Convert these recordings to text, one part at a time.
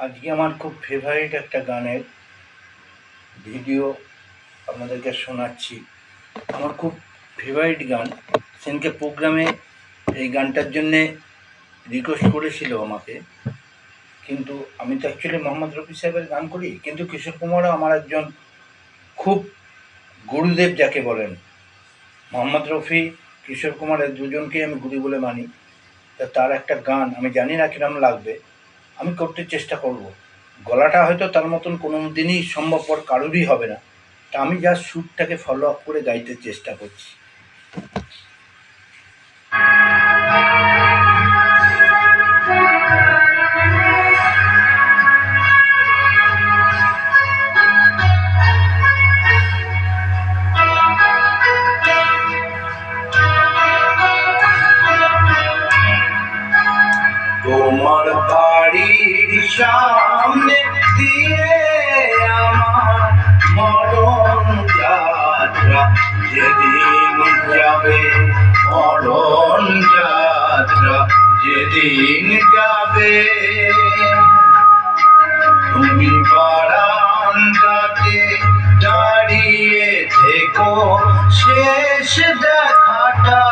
আজকে আমার খুব ফেভারিট একটা গানের ভিডিও আপনাদেরকে শোনাচ্ছি। আমার খুব ফেভারিট গান। সেদিনকে প্রোগ্রামে এই গানটার জন্যে রিকোয়েস্ট করেছিল আমাকে, কিন্তু আমি তো অ্যাকচুয়ালি মোহাম্মদ রফি সাহেবের গান করি, কিন্তু কিশোর কুমারও আমার একজন খুব গুরুদেব যাকে বলেন। মোহাম্মদ রফি, কিশোর কুমারের দুজনকেই আমি গুরু বলে মানি। তা তার একটা গান আমি জানি না কিরম লাগবে, আমি করতে চেষ্টা করব। গলাটা হয়তো তার মতন কোনো দিনই সম্ভবপর কারোরই হবে না, তা আমি জাস্ট সুরটাকে ফলো আপ করে গাইতে চেষ্টা করছি। তোমার বাড়ির সামনে দিয়ে আমার মরণ যাত্রা যেদিন যাবে, মরণ যাত্রা যেদিন যাবে, তুমি বারান্দাতে দাঁড়িয়ে থেকো, শেষ দেখাটা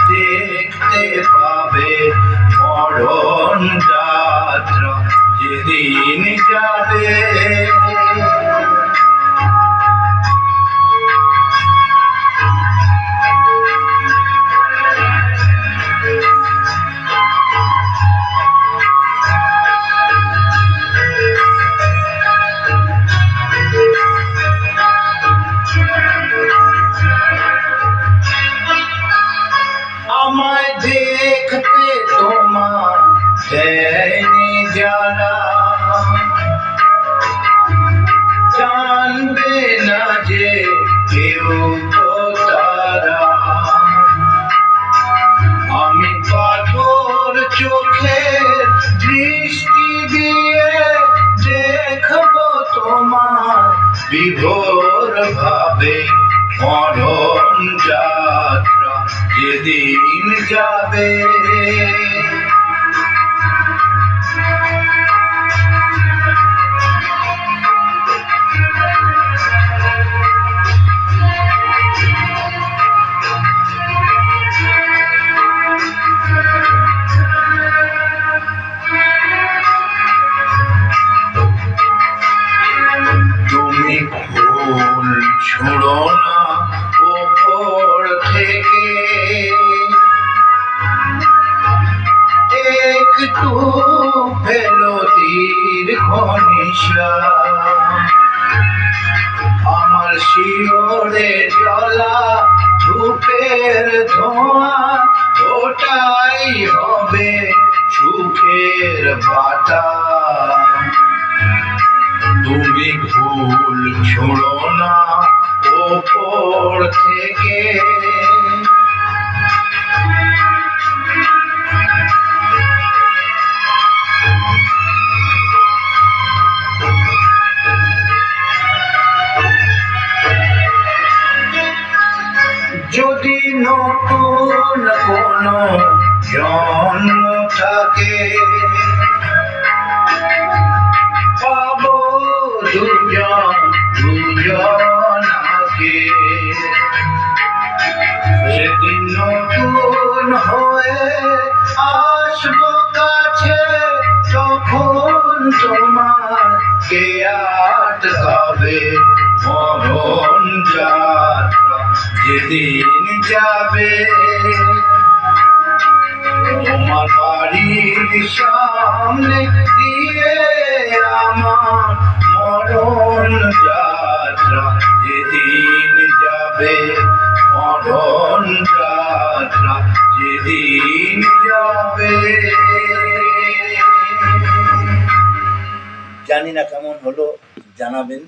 দেখতে পাবে, মরণ যাত্রা যেদিন যাবে। আমায় দেখতে তোমার দেয়নি যারা, জানবে না যে কেউ তো তারা। আমি পাথর চোখে দৃষ্টি দিয়ে দেখবো তোমার বিভোর ভাবে, মরণ যাত্রা যেদিন যাবে। তুমি ফুল ছুঁড়ো না ওপর থেকে, একটু ফেলো দীর্ঘ নিঃশ্বাস। আমার শিওরে জ্বলা ধূপের ধোঁয়া, ওটাই হবে সুখের বাতাস। তুমি ভুল ছুঁড়ো না ওপর থেকে, যদি নতুন কোনো জন্ম থাকে, পাবো দুজন দুজনাকে, সেদিন নতুন হয়ে আসবো কাছে, তখন তোমার কে আটকাবে, মরণ যাত্রা যেদিন যাবে। তোমার বাড়ির সামনে দিয়ে আমার মরণ যাত্রা যেদিন যাবে, মরণ যাত্রা যেদিন যাবে। জানি না কেমন হলো, জানাবেন।